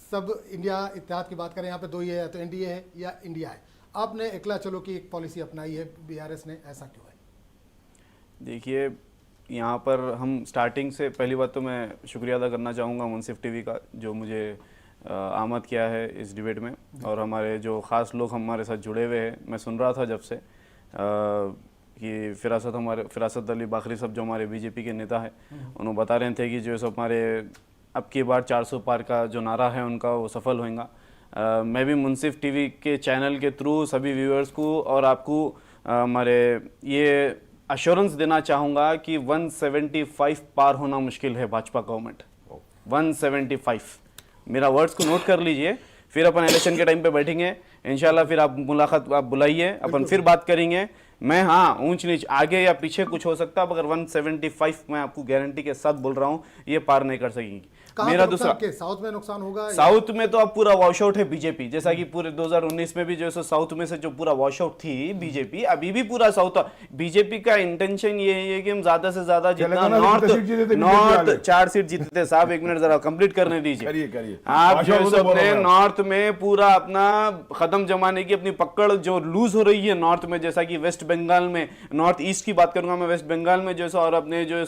सब इंडिया इत्तेहाद की बात करें, यहाँ पे दो ही है, या तो एनडीए है या इंडिया है। आपने एकला चलो की एक पॉलिसी अपनाई है बीआरएस ने, ऐसा क्यों है? देखिए, यहाँ पर हम स्टार्टिंग से, पहली बात तो मैं शुक्रिया अदा करना चाहूँगा मुनसिफ टीवी का, जो मुझे आमद किया है इस डिबेट में, और हमारे जो ख़ास लोग हमारे साथ जुड़े हुए हैं। मैं सुन रहा था जब से कि फिरासत अली बाखरी साहब जो हमारे बीजेपी के नेता हैं, उन्होंने बता रहे थे कि जो सब हमारे अब की बार 400 पार का जो नारा है उनका वो सफल होगा। मैं भी मुनसिफ टीवी के चैनल के थ्रू सभी व्यूअर्स को और आपको हमारे ये अश्योरेंस देना चाहूँगा कि 175 पार होना मुश्किल है भाजपा गवर्नमेंट। 175, मेरा वर्ड्स को नोट कर लीजिए, फिर अपन इलेक्शन के टाइम पे बैठेंगे इंशाल्लाह, फिर आप मुलाकात आप बुलाइए, अपन फिर बात करेंगे। मैं हाँ ऊंच नीच आगे या पीछे कुछ हो सकता है, मगर 175 मैं आपको गारंटी के साथ बोल रहा हूँ ये पार नहीं कर सकेंगी। मेरा दूसरा, साउथ में नुकसान होगा? साउथ में तो अब पूरा वॉश आउट है बीजेपी, जैसा कि पूरे 2019 में भी जो है साउथ में से जो पूरा वॉश आउट थी बीजेपी, अभी भी पूरा साउथ। बीजेपी का इंटेंशन ये है कि हम ज्यादा से ज्यादा जितना नॉर्थ 4 सीट जीतते। साहब एक मिनट जरा कंप्लीट करने दीजिए। आप जो है अपने नॉर्थ में पूरा अपना कदम जमाने की अपनी पकड़ जो लूज हो रही है नॉर्थ में, जैसा कि वेस्ट बंगाल में, नॉर्थ ईस्ट की बात करूंगा मैं, वेस्ट बंगाल में जो है और अपने जो है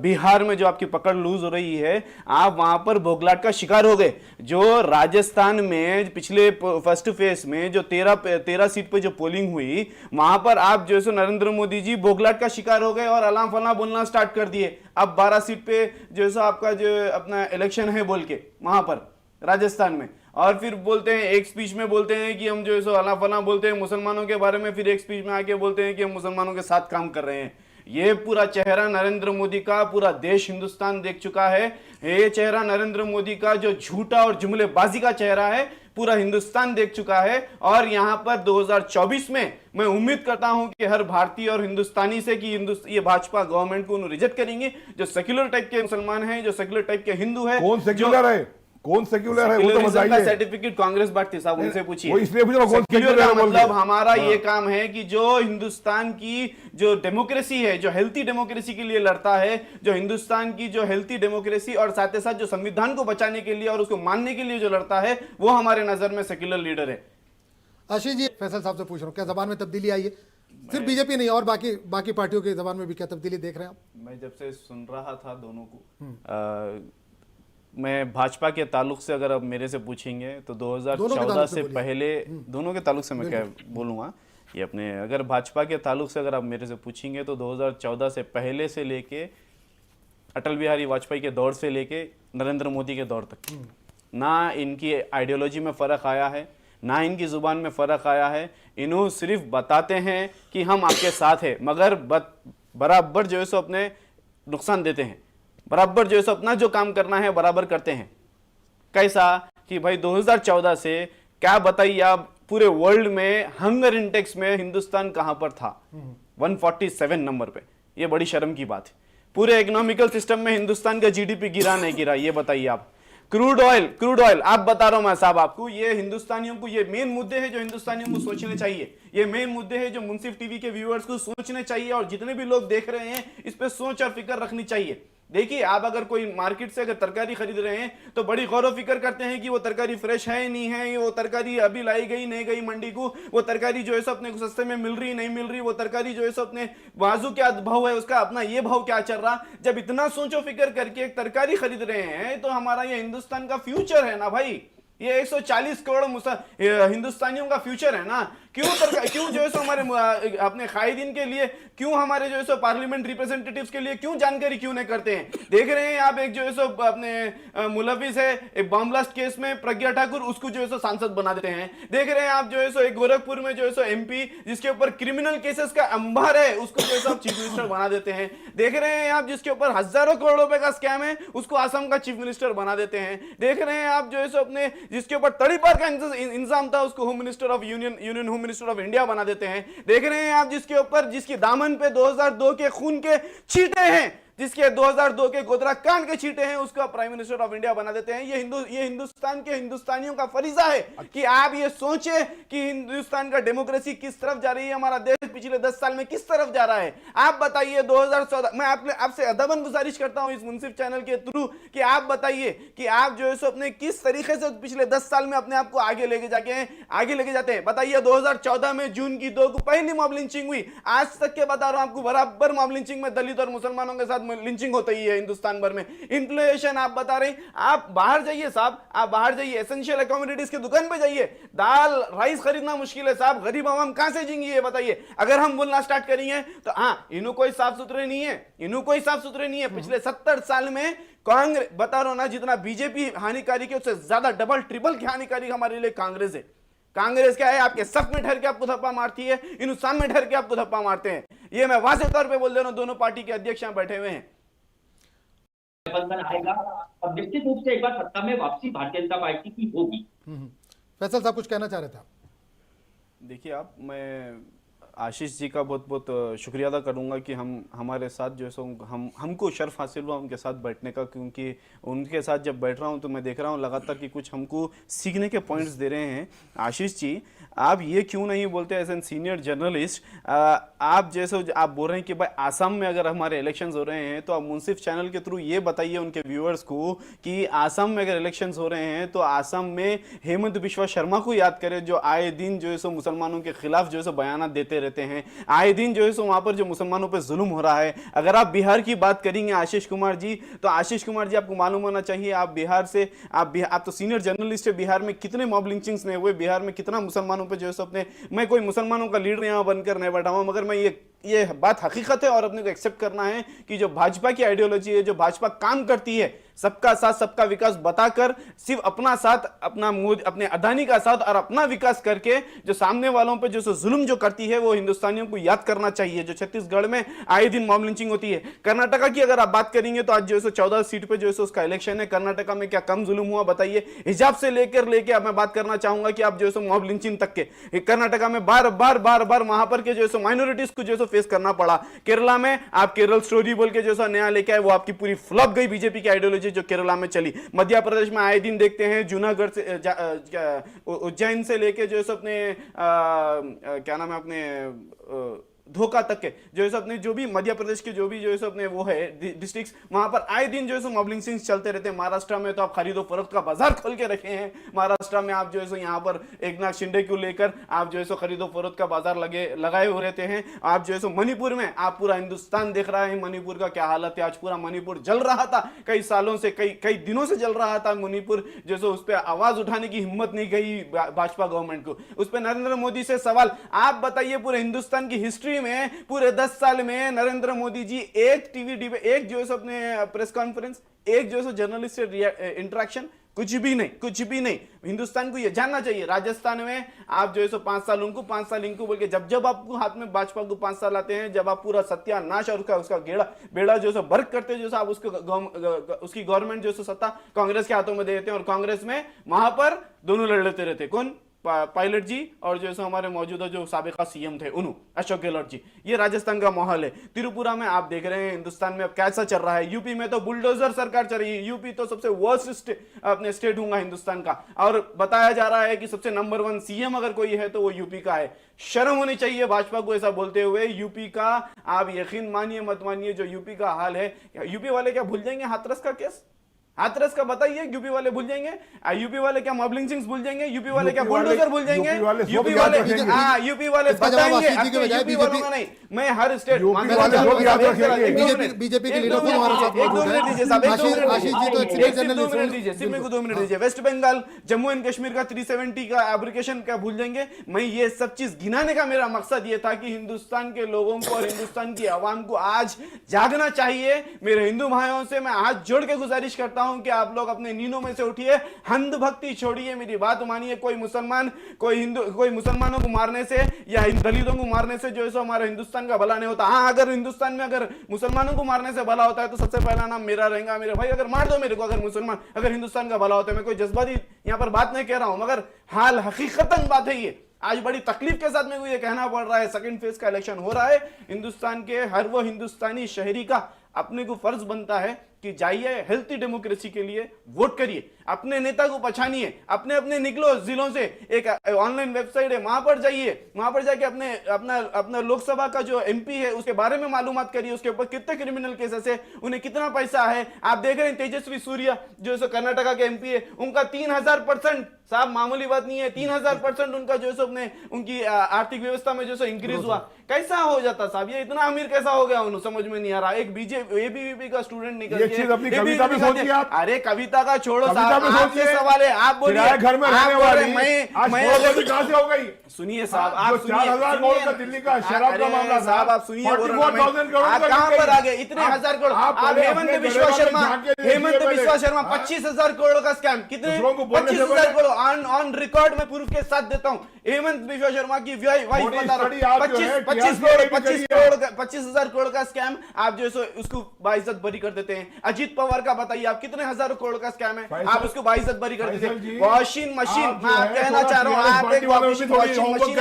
बिहार में जो आपकी पकड़ लूज हो रही है, आप वहां पर बोगलाट का शिकार हो गए। जो राजस्थान में पिछले फर्स्ट फेज में जो 13 सीट पे जो पोलिंग हुई, वहां पर आप जो है नरेंद्र मोदी जी बोगलाट का शिकार हो गए और अलाम फलाम बोलना स्टार्ट कर दिए। अब 12 सीट पे जो है आपका जो अपना इलेक्शन है बोल के वहां पर राजस्थान में, और फिर बोलते हैं एक स्पीच में बोलते हैं कि हम जो है अलाम फलाम बोलते हैं मुसलमानों के बारे में, फिर एक स्पीच में आके बोलते हैं कि हम मुसलमानों के साथ काम कर रहे हैं। ये पूरा चेहरा नरेंद्र मोदी का पूरा देश हिंदुस्तान देख चुका है। ये चेहरा नरेंद्र मोदी का जो झूठा और जुमलेबाजी का चेहरा है पूरा हिंदुस्तान देख चुका है। और यहां पर 2024 में मैं उम्मीद करता हूं कि हर भारतीय और हिंदुस्तानी से कि ये भाजपा गवर्नमेंट को रिजेक्ट करेंगे। जो सेक्युलर टाइप के मुसलमान हैं, जो सेक्युलर टाइप के हिंदू है, कौन सेक्युलर है, कौन सेक्युलर है वो तो बताइए। सर्टिफिकेट कांग्रेस बांटती साहब, उनसे पूछिए। इसलिए कौन सेक्युलर मतलब हमारा ये काम है कि जो हिंदुस्तान की जो डेमोक्रेसी है, जो हेल्थी डेमोक्रेसी के लिए लड़ता है, जो हिंदुस्तान की जो हेल्थी डेमोक्रेसी और साथ ही साथ जो संविधान को बचाने के लिए और उसको मानने के लिए जो लड़ता है, वो हमारे नजर में सेक्युलर लीडर है। आशीष जी, फैसल साहब से पूछ रहा हूँ, क्या जबान में तब्दीली आई है? सिर्फ बीजेपी नहीं और बाकी पार्टियों की जबान में भी क्या तब्दीली देख रहे हैं आप? मैं जब से सुन रहा था दोनों को, मैं भाजपा के ताल्लुक से अगर आप मेरे से पूछेंगे तो 2014 से पहले, दोनों के ताल्लुक से मैं क्या बोलूँगा, ये अपने अगर भाजपा के ताल्लुक से अगर आप मेरे से पूछेंगे तो 2014 से पहले से लेके अटल बिहारी वाजपेयी के दौर से लेके नरेंद्र मोदी के दौर तक, ना इनकी आइडियोलॉजी में फ़र्क आया है, ना इनकी ज़ुबान में फ़र्क आया है। इन्हों सिर्फ बताते हैं कि हम आपके साथ हैं, मगर बराबर जो है सो अपने नुकसान देते हैं, बराबर जो है अपना जो काम करना है बराबर करते हैं। कैसा कि भाई 2014 से क्या बताइए आप, पूरे वर्ल्ड में हंगर इंडेक्स में हिंदुस्तान कहां पर था? 147 नंबर पे। ये बड़ी शर्म की बात है। पूरे इकोनॉमिकल सिस्टम में हिंदुस्तान का जीडीपी गिरा नहीं गिरा, ये बताइए आप। क्रूड ऑयल आप बता रहा हूं मैं साहब आपको, ये हिंदुस्तानियों को ये मेन मुद्दे हैं जो हिंदुस्तानियों को सोचने चाहिए। ये मेन मुद्दे हैं जो मुनसिफ टीवी के व्यूअर्स को सोचने चाहिए, और जितने भी लोग देख रहे हैं इस पे सोच और फिक्र रखनी चाहिए। देखिए, आप अगर कोई मार्केट से अगर तरकारी खरीद रहे हैं तो बड़ी गौर व फिक्र करते हैं कि वो तरकारी फ्रेश है नहीं है, वो तरकारी अभी लाई गई नहीं गई मंडी को, वो तरकारी जो है सो अपने को सस्ते में मिल रही नहीं मिल रही, वो तरकारी जो है सो अपने बाजू क्या भाव है उसका, अपना ये भाव क्या चल रहा। जब इतना सोचो फिक्र करके एक तरकारी खरीद रहे हैं तो हमारा ये हिंदुस्तान का फ्यूचर है ना भाई, ये 140 करोड़ हिंदुस्तानियों का फ्यूचर है ना। क्यों जो है सो हमारे अपने कायदीन के लिए, क्यों हमारे जो है सो पार्लियामेंट रिप्रेजेंटेटिव्स के लिए क्यों जानकारी क्यों नहीं करते हैं? देख रहे हैं आप, एक जो है सो अपने मुलविस है एक बम ब्लास्ट केस में प्रज्ञा ठाकुर, उसको जो है सो सांसद बना देते हैं। देख रहे हैं आप जो है सो एक गोरखपुर में जो है सो एमपी जिसके ऊपर क्रिमिनल केसेस का अंबार है, उसको जो है सो चीफ मिनिस्टर बना देते हैं। देख रहे हैं आप जिसके ऊपर हजारों करोड़ रुपए का स्कैम है, उसको असम का चीफ मिनिस्टर बना देते हैं। देख रहे हैं आप जो है सो अपने जिसके ऊपर तड़ीपार का इंतजाम था, उसको home minister of union home minister of India बना देते हैं। देख रहे हैं आप जिसके ऊपर जिसकी दामन पे 2002 के खून के छींटे हैं, जिसके 2002 के गोधरा कांड के छींटे हैं उसको प्राइम मिनिस्टर ऑफ इंडिया बना देते हैं। ये हिंदुस्तान के हिंदुस्तानियों का फरीजा है कि आप ये सोचे कि हिंदुस्तान का डेमोक्रेसी किस तरफ जा रही है, हमारा देश पिछले 10 साल में किस तरफ जा रहा है। आप बताइए 2014, मैं आपसे अदबन गुजारिश करता हूं इस मुंसिफ चैनल के थ्रू कि आप बताइए कि आप जो है सो अपने किस तरीके से पिछले 10 साल में अपने आप को आगे लेके जाते हैं। बताइए 2014 में जून की 2 को पहली मॉब लिंचिंग हुई, आज तक के बता रहा हूं आपको बराबर मॉब लिंचिंग में दलित और मुसलमानों के साथ लिंचिंग होती है हिंदुस्तान भर में। इन्फ्लेशन आप बता रहे हैं, आप बाहर जाइए साहब, आप बाहर जाइए, एसेंशियल कमोडिटीज की दुकान पे जाइए, दाल राइस खरीदना मुश्किल है साहब, गरीब आवाम कहां से जिएंगे ये बताइए। अगर हम बोलना स्टार्ट करेंगे तो हाँ, इन्हों कोई साफ सुथरे नहीं है, पिछले 70 साल में कांग्रेस, बता रहा हूं ना, जितना बीजेपी हानिकारी है उससे ज्यादा डबल ट्रिपल की हानिकारी हमारे लिए कांग्रेस है। कांग्रेस क्या है, आपके सफ में ठहर के आपको धप्पा मारती है, हिंदुस्तान में ठहर के आपको धप्पा मारते हैं। ये मैं वाज़ेह तौर पे बोल दे रहा हूं, दोनों पार्टी के अध्यक्ष यहां बैठे हुए हैं। बंधन आएगा और निश्चित रूप से एक बार सत्ता में वापसी भारतीय जनता पार्टी की होगी। फैसल साहब कुछ कहना चाह रहे थे आप? देखिए मैं आशीष जी का बहुत बहुत शुक्रिया अदा करूंगा कि हमारे साथ जो है सो हमको शर्फ हासिल हुआ उनके साथ बैठने का, क्योंकि उनके साथ जब बैठ रहा हूं तो मैं देख रहा हूं लगातार कि कुछ हमको सीखने के पॉइंट्स दे रहे हैं। आशीष जी, आप ये क्यों नहीं बोलते एज एन सीनियर जर्नलिस्ट, आप जैसे आप बोल रहे हैं कि भाई आसाम में अगर हमारे इलेक्शंस हो रहे हैं तो आप मुंसिफ चैनल के थ्रू ये बताइए उनके व्यूअर्स को कि आसाम में अगर इलेक्शंस हो रहे हैं तो आसाम में हेमंत बिश्वा शर्मा को याद करें, जो आए दिन जो है सो मुसलमानों के खिलाफ जो है सो बयान देते रहते हैं, आए दिन जो है सो वहां पर जो मुसलमानों पर जुल्म हो रहा है। अगर आप बिहार की बात करेंगे आशीष कुमार जी, तो आशीष कुमार जी आपको मालूम होना चाहिए, आप बिहार से आप तो सीनियर जर्नलिस्ट है, बिहार में कितने मॉब लिंचिंग्स नहीं हुए, बिहार में कितना मुसलमानों पे जो है सो अपने, मैं कोई मुसलमानों का लीडर यहां बनकर नहीं बैठा हूं, मगर मैं ये बात हकीकत है और अपने को एक्सेप्ट करना है कि जो भाजपा की आइडियोलॉजी है, जो भाजपा काम करती है सबका साथ सबका विकास बताकर, सिर्फ अपना साथ, अपने अदानी का साथ और अपना विकास करके जो सामने वालों पे जो जुल्म जो करती है वो हिंदुस्तानियों को याद करना चाहिए। जो छत्तीसगढ़ में आए दिन मॉब लिंचिंग होती है, कर्नाटका की अगर आप बात करेंगे तो आज जो है 14 सीट पे जो है उसका इलेक्शन है। कर्नाटका में क्या कम जुल्म हुआ बताइए? हिजाब से लेके अब मैं बात करना चाहूंगा कि आप जो है मॉब लिंचिंग तक के कर्नाटका में बार बार वहां पर के जो है माइनॉरिटीज को जो है फेस करना पड़ा। केरला में आप केरल स्टोरी बोल के जो नया लेके आए वो आपकी पूरी फ्लॉप गई बीजेपी की आइडियोलॉजी जो केरला में चली। मध्य प्रदेश में आए दिन देखते हैं जूनागढ़ से उज्जैन से लेके जो है अपने क्या नाम है अपने धोखा तक के जो है अपने जो भी मध्य प्रदेश के जो भी जो है अपने वो है डिस्ट्रिक्ट्स, वहां पर आए दिन जो है मॉब लिंचिंग्स चलते रहते हैं। महाराष्ट्र में तो आप खरीदो फरोख्त का बाजार खोल के रखे हैं। महाराष्ट्र में आप जो है यहाँ पर एकनाथ शिंदे को लेकर आप जो है खरीदो फरोख्त का बाजार लगाए हुए रहते हैं। आप जो है मणिपुर में आप पूरा हिंदुस्तान देख रहा है मणिपुर का क्या हालत है। आज पूरा मणिपुर जल रहा था, कई सालों से कई दिनों से जल रहा था मणिपुर, जो है उस पर आवाज उठाने की हिम्मत नहीं गई भाजपा गवर्नमेंट को। उस पर नरेंद्र मोदी से सवाल, आप बताइए पूरे हिंदुस्तान की हिस्ट्री में पूरे 10 साल में नरेंद्र मोदी जी एक टीवी डिबेट, एक जो है अपने प्रेस कॉन्फ्रेंस, एक जो है जर्नलिस्ट से इंटरेक्शन, कुछ भी नहीं। हिंदुस्तान को यह जानना चाहिए। राजस्थान में आप जो है 5 साल उनको 5 साल इनको बोल के जब आपको हाथ में भाजपा को 5 साल आते हैं, जब आप पूरा सत्यानाश और उसका बेड़ा जो है बर्क करते हैं, जो आप उसकी गवर्नमेंट जो है सत्ता कांग्रेस के हाथों में दे देते हैं। और कांग्रेस में वहां पर दोनों लड़ लेते रहते, कौन? पायलट जी और जो है हमारे मौजूदा जो साबिका सीएम थे अशोक गहलोत जी। ये राजस्थान का माहौल है। त्रिपुरा में आप देख रहे हैं हिंदुस्तान में अब कैसा चल रहा है। यूपी में तो बुलडोजर सरकार चल रही है। यूपी तो सबसे वर्स्ट अपने स्टेट होगा हिंदुस्तान का, और बताया जा रहा है कि सबसे नंबर 1 सीएम अगर कोई है तो वो यूपी का है। शर्म होनी चाहिए भाजपा को ऐसा बोलते हुए। यूपी का आप यकीन मानिए मत मानिए, जो यूपी का हाल है, यूपी वाले क्या भूल जाएंगे हाथरस का केस? हाथरस का बताइए, यूपी वाले भूल जाएंगे? यूपी वाले क्या मॉब लिंचिंग्स भूल जाएंगे? यूपी वाले क्या बुलडोजर भूल जाएंगे? यूपी वाले बताएंगे। यूपी वालों का नहीं, मैं हर स्टेट बीजेपी के लीडर को हमारे साथ एक 2 मिनट दीजिए साहब, 2 मिनट दीजिए, सिर्फ मेरे को 2 मिनट दीजिए। वेस्ट बंगाल जम्मू एंड कश्मीर का 370 का एब्रिकेशन क्या भूल जाएंगे? मैं ये सब चीज गिनाने का मेरा मकसद ये था कि हिंदुस्तान के लोगों को और हिंदुस्तान की आवाम को आज जागना चाहिए। मेरे हिंदू भाइयों से मैं हाथ जोड़ के गुजारिश करता हूं कि आप लोग अपने नींदों में से उठिए, अंध भक्ति छोड़िए, मेरी बात मानिए। कोई मुसलमान कोई मुसलमानों को मारने से या दलितों को मारने से जो है सो हमारे हिंदुस्तान का भला नहीं होता। हाँ, अगर हिंदुस्तान में अगर मुसलमानों को मारने से भला होता है तो सबसे पहला नाम मेरा रहेगा। मेरे भाई अगर मार दो मेरे को, अगर हिंदुस्तान का भला होता है। मैं कोई जज्बाती यहां पर बात नहीं कह रहा हूं, मगर हाल हकीकतन बात है ये। आज बड़ी तकलीफ के साथ मेरे को ये कहना पड़ रहा है, सेकंड फेज का इलेक्शन हो रहा है। हिंदुस्तान के हर वो हिंदुस्तानी शहरी का अपने को फर्ज बनता है कि जाइए हेल्थी डेमोक्रेसी के लिए वोट करिए, अपने नेता को पहचानिए, अपने अपने निकलो जिलों से, एक ऑनलाइन वेबसाइट है वहां पर जाइए, वहां पर जाके अपना लोकसभा का जो एमपी है उसके बारे में मालूमात करिए, उसके ऊपर कितने क्रिमिनल केसेस है, उन्हें कितना पैसा है। आप देख रहे हैं तेजस्वी सूर्या जो कर्नाटका के एमपी है, उनका 3000% साहब मामूली बात नहीं है, 3000% उनका जो है उनकी आर्थिक व्यवस्था में जो इंक्रीज हुआ। कैसा हो जाता साहब, ये इतना अमीर कैसा हो गया उन्हें समझ में नहीं आ रहा। एक बीजेपी एबीवीपी का स्टूडेंट निकल के अपनी कविता में सोचिए आप। अरे कविता का छोड़ो साहब, कविता में आपसे सोचिए। सवाल है, आप बोलिए। किराए घर में रहने वाली मैं कहां से हो गई? सुनिए साहब, आप सुनिए, 4,000 करोड़ का दिल्ली का शराब का मामला साहब, आप सुनिए, 44,000 करोड़ आप कहां पर आ गए? इतने हजार करोड़। आप हेमंत बिश्वा शर्मा 25,000 करोड़ का स्कैम, कितने? 25,000 करोड़ ऑन रिकॉर्ड में प्रूफ के साथ देता हूं। हेमंत बिश्वा शर्मा की वाइफ बता रहा हूं, 25,000 करोड़ का स्कैम आप जो है उसको बाइज्जत बरी कर देते हैं। अजीत पवार का बताइए आप, कितने हजारों करोड़ का स्कैम है, आप उसको बाइज्जत बरी कर देते हैं। वॉशिंग मशीन, मैं आप कहना चाह रहा हूं, आप एक वॉशिंग मशीन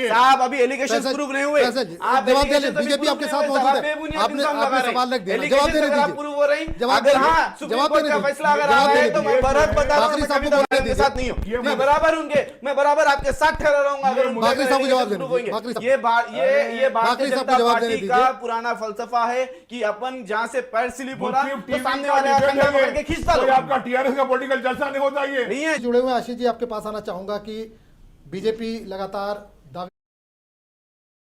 साहब, अभी एलिगेशन प्रूव नहीं हुए। आप जवाब दे रहे, बीजेपी आपके साथ मौजूद है, आपने सवाल रख दिया, जवाब दे रहे, प्रूव हो रही, जवाब अगर हाँ सुप्रीम कोर्ट का फैसला अगर आ रहा है तो मैं बराबर बता रहा हूं, कभी आपके साथ नहीं हूं, मैं बराबर होंगे, मैं बराबर आपके साथ खड़ा रहूंगा। अगर बाकरी साहब को जवाब देने दीजिए। ये भारतीय जनता पार्टी का पुराना फलसफा है कि अपन जहां से पैर स्लिप हो रहा तो सामने वाले कंधा पकड़ के खींचता लो। आपका टीआरएस का पॉलिटिकल जलसा नहीं होता ये नहीं है। जुड़े हुए आशीष जी, आपके पास आना चाहूंगा कि बीजेपी लगातार दावे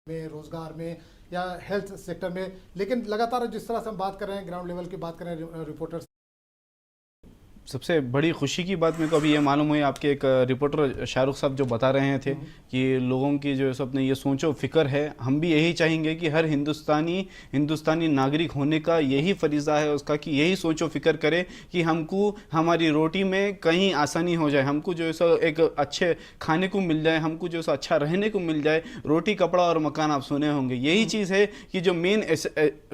में, रोजगार में या हेल्थ सेक्टर में, लेकिन लगातार जिस तरह से हम बात कर रहे हैं, ग्राउंड लेवल की बात कर रहे हैं रिपोर्टर्स, सबसे बड़ी खुशी की बात मेरे को अभी ये मालूम हुई, आपके एक रिपोर्टर शाहरुख साहब जो बता रहे थे कि लोगों की जो अपने ये सोचो फिक्र है। हम भी यही चाहेंगे कि हर हिंदुस्तानी नागरिक होने का यही फरीज़ा है उसका कि यही सोचो फिक्र करे कि हमको हमारी रोटी में कहीं आसानी हो जाए, हमको जो है एक अच्छे खाने को मिल जाए, हमको जो है अच्छा रहने को मिल जाए, रोटी कपड़ा और मकान आप सुने होंगे। यही चीज़ है कि जो मेन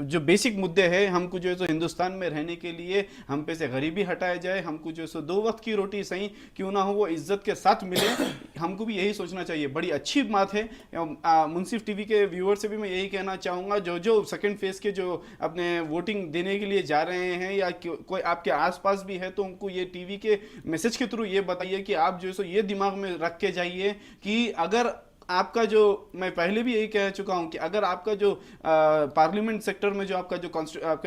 जो बेसिक मुद्दे हैं, हमको जो है हिंदुस्तान में रहने के लिए हम पे से गरीबी हटाया जाए, हमको जो है 2 वक्त की रोटी सही क्यों ना हो वो इज्जत के साथ मिले, हमको भी यही सोचना चाहिए। बड़ी अच्छी बात है। मुंसिफ टीवी के व्यूअर से भी मैं यही कहना चाहूँगा, जो सेकंड फेज के जो अपने वोटिंग देने के लिए जा रहे हैं या कोई आपके आसपास भी है तो उनको ये टीवी के मैसेज के थ्रू ये बताइए कि आप जो है ये दिमाग में रख के जाइए कि अगर आपका जो, मैं पहले भी यही कह चुका हूं कि अगर आपका जो पार्लियामेंट सेक्टर में जो आपका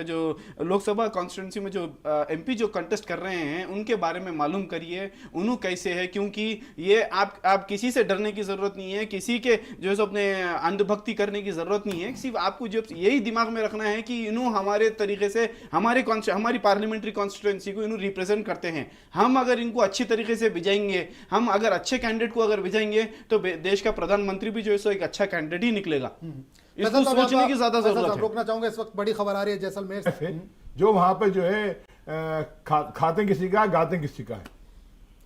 जो लोकसभा कॉन्स्टिट्यूंसी में जो एमपी जो कंटेस्ट कर रहे हैं उनके बारे में मालूम करिए, उन्हों कैसे है, क्योंकि ये आप किसी से डरने की जरूरत नहीं है, किसी के जो है अपने अंधभक्ति करने की जरूरत नहीं है। सिर्फ आपको जो यही दिमाग में रखना है कि इन्हों हमारे तरीके से हमारी पार्लियामेंट्री कॉन्स्टिट्यूंसी को इन्हों रिप्रेजेंट करते हैं। हम अगर इनको अच्छी तरीके से भिजाएंगे, हम अगर अच्छे कैंडिडेट को अगर भिजाएंगे तो देश का प्रधानमंत्री भी जो है एक अच्छा कैंडिडेट ही निकलेगा। इसको सोचने की ज्यादा जरूरत है। रोकना चाहूंगा, इस वक्त बड़ी खबर आ रही है जैसलमेर से, जो वहां पे जो है खाते किसी का, गाते किसी का है,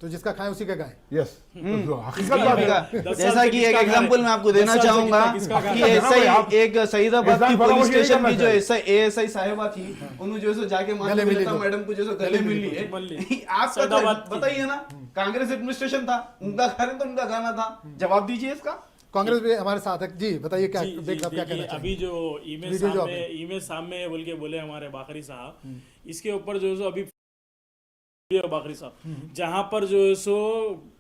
तो जिसका खाए उसी का गाय। यस, हकीकत बात है। जैसा कि एक एग्जांपल मैं आपको देना चाहूंगा कि ऐसे ही एक सईदाबाद की पुलिस स्टेशन की जो एएसआई साहिबा थी, उन्होंने जो जाके मैडम को जो गले मिल ली है। आप बताइए ना, कांग्रेस एडमिनिस्ट्रेशन था, उनका घर है तो उनका गाना था, जवाब दीजिए इसका। कांग्रेस भी हमारे साथ है जी, बताइए क्या क्या कहना चाहिए। अभी जो इमेज सामने बोल के बोले हमारे बाकरी साहब, इसके ऊपर जो है अभी बाकरी साहब जहां पर जो है सो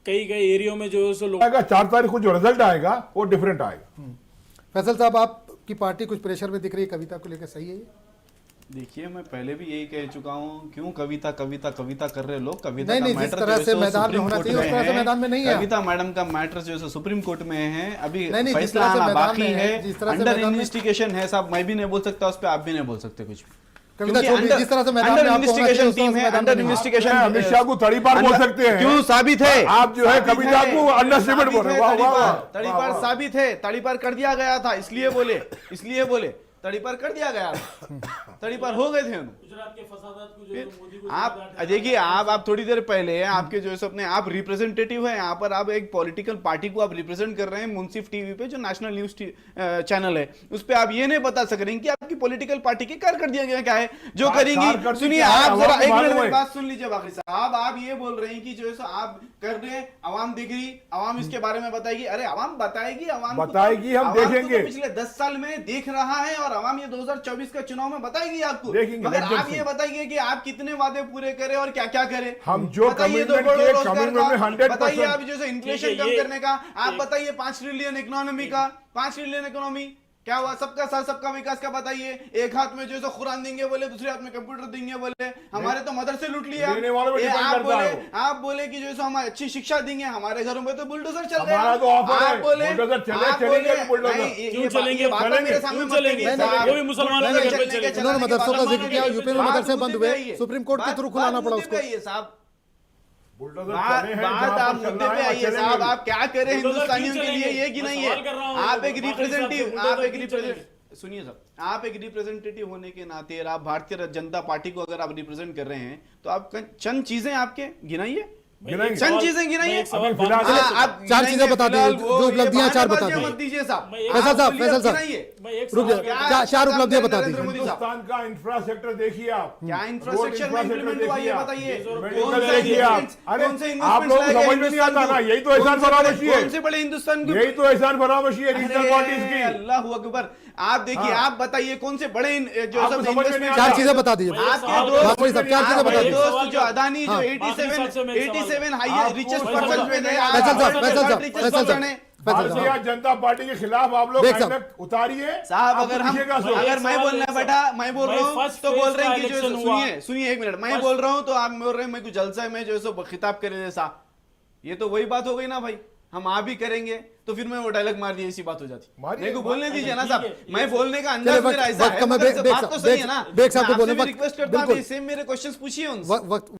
कई एरियो में जो है सो लोग 4 तारीख को जो रिजल्ट आएगा वो डिफरेंट आएगा। फैसल साहब, आपकी पार्टी कुछ प्रेशर में दिख रही है कविता को लेकर, सही है ये? देखिए, मैं पहले भी यही कह चुका हूँ, क्यों कविता कर रहे लोग। कविता नहीं, जिस तरह से मैदान में होना चाहिए उस तरह से मैदान में नहीं है। कविता मैडम का मैटर जो है सुप्रीम कोर्ट में है, अभी नहीं, फैसला आना बाकी है, अंडर इन्वेस्टिगेशन है साहब। मैं भी नहीं बोल सकता उस पर, आप भी नहीं बोल सकते कुछ भी। जिस तरह से मैदान में इन्वेस्टिगेशन टीम है, अंडर इन्वेस्टिगेशन। अमित शाह को तड़ीपार बोल सकते हैं, क्यों साबित है? आप जो है कविता को अंडरस्टिमेट बोल रहे हैं। तड़ीपार साबित है, तड़ीपार कर दिया गया था, इसलिए बोले तड़ीपार कर दिया गया, तड़ीपार हो गए थे। गुजरात के फसादात को जो है मोदी को आप जिम्मेदार ठहराया। देखिए, आप थोड़ी देर पहले आपके जो है सो अपने आप रिप्रेजेंटेटिव है यहाँ पर, आप एक पॉलिटिकल पार्टी को आप रिप्रेजेंट कर रहे हैं मुंसिफ टीवी पे, जो नेशनल न्यूज चैनल है, उस पे आप ये नहीं बता सक रहे हैं कि आपकी पॉलिटिकल पार्टी के कारकर्दगियां क्या है जो करेंगी। सुनिए, आप जरा एक मिनट मेरी बात सुन लीजिए बाकी साहब, आप ये बोल रहे हैं कि जो है सो आप कर रहे हैं, आवाम देख रही, आवाम इसके बारे में बताएगी। अरे आवाम बताएगी, आवाम बताएगी, हम आवाम को तो देखेंगे। पिछले 10 साल में देख रहा है, और आवाम ये 2024 का चुनाव में बताएगी आपको। देखेंगे, मगर एकदम आप से। ये बताइए कि आप कितने वादे पूरे करें और क्या क्या करें। हम जो बताइए, कमिटमेंट करोड़ किए, रोजगार कमिटमेंट में का, 100% बताइए आप जो है इन्फ्लेशन ठीक है, कम ये- करने का, आप बताइए 5 ट्रिलियन इकोनॉमी का, 5 ट्रिलियन इकोनॉमी क्या हुआ, सबका साथ सबका विकास का बताइए। एक हाथ में जो है कुरान देंगे बोले, दूसरे हाथ में कंप्यूटर देंगे बोले, हमारे तो मदरसे लूट लिया। देने वालों पे ये डिपेंड आप करता बोले, है वो। आप बोले कि जो है हम अच्छी शिक्षा देंगे, हमारे घरों में तो बुलडोजर चल रहे हैं। हमारा तो ऑफर है, आप बोले, बुलडोजर चले, आप चलेंगे बोले, तो बुलडोजर। नहीं, ये क्यों बात- चलेंगे? ये बात चलेंगे, मेरे सामने क्यों मत चलेंगे? करिए, नहीं, साहब। वो भी मुसलमानों के घर पे चलने के चलेंगे। इन्होंने मदरसों का जिक्र किया, यूपी में बात मदरसे बंद मुद्दे हुए, पे आइए। सुप्रीम कोर्ट के बात- थ्रू खुलाना बात पड़ा मुद्दे पे उसको। आइए साहब, बुलडोजर बात चले हैं, बात जहाँ आप पर मुद्दे चलना पे है, आइए वहाँ साहब, चलेंगे। आप क्या करें बुलडोजर हिंदुस्तानियों क्यों के लिए, चलेंगे? ये कि मैं नहीं सवाल कर रहा हूँ, है। आप एक बाकी साहब से, रिप्रेजेंटेटिव, बुलडोजर आप एक क्यों रिप्रेजेंटेटिव, सुनिए साहब, आप एक रिप्रेजेंटेटिव होने के नाते, और आप भारतीय जनता पार्टी को अगर आप रिप्रेजेंट कर रहे हैं, तो आप चंद चीजें आपके गिनाइए, गिनाएंगे। चंद चीजें गिनाइए। मैं एक सवाल अभी फिलहाल- बात- हाँ, आप चार चीजें गिनाइए, बता दीजिए, फिलहाल वो जो उपलब्धियां ये चार बता बहानेबाजियां दीजिए। मत दीजिए साहब। मैं एक- आप फैसल साहब, बोलिए, फैसल साहब। गिनाइए। मैं एक रुक सवाल जाइए। कर रहा हूँ। चार- चार उपलब्धियां बता नरेंद्र दीजिए। मोदी साहब, हिंदुस्तान का इंफ्रास्ट्रक्चर देखिए आप, क्या इंफ्रास्ट्रक्चर में इंप्लीमेंट हुआ ये बताइए। मेडिकल कौन से देखिए आप। investments- अरे कौन से आप लोग investments लाए समझ गए में नहीं आता हिंदुस्तान ना, को? यही तो एहसान कौन से फरामोशी बड़े- है। कौन से बड़े हिंदुस्तान के यही तो एहसान फरामोशी है डिजिटल अरे, पार्टीज की। अल्लाह अकबर। आप देखिए, हाँ। आप बताइए कौन से बड़े जो आपको सब समझ में नहीं investment- आता। चार चीजें बता दीजिए। मैं एक आपके सवाल दोस्त- कर बाकी सब चार चीजें बता आपके दीजिए। दोस्त जो अदानी जो हाँ। 87 हाई आपको रिचेस्ट समझ पर्सन में में थे, नहीं आप फैसल साहब, world फैसल साहब, richest फैसल person साहब। हैं। फैसल साहब। भारतीय जनता पार्टी के खिलाफ आप लोग देख साहब। मेहनत उतारिए। साहब आप अगर हम पीछे का मैं सोच। अगर एक मैं सवाल बोलना एक बेटा, मैं बोल मैं रहा हूँ फर्स्ट तो फेज बोल रहे हैं का कि जो इलेक्शन हुआ। सुनिए सुनिए एक मिनट, मैं फर्स्ट- बोल रहा हूँ तो आप बोल रहे हैं मैं कुछ जलसा है, मैं जो है सो खिताब करे जैसा, ये तो वही बात हो गई ना भाई। हम आप भी करेंगे तो फिर मैं वो डायलॉग मार दिया, इसी बात हो जाती। मारिए, मेरे को बोलने मारिए। दीजिए ना ठीक साहब, है, मैं बोलने का चलिए, अंदाज वक्त- मेरा ऐसा वक्त है, का मैं मगर बेग बात तो सही है ना। साहब को बोलूं, मैं आपसे भी वक्त- रिक्वेस्ट करता हूँ, बिल्कुल। सेम मेरे क्वेश्चंस पूछिए उनसे। वक्त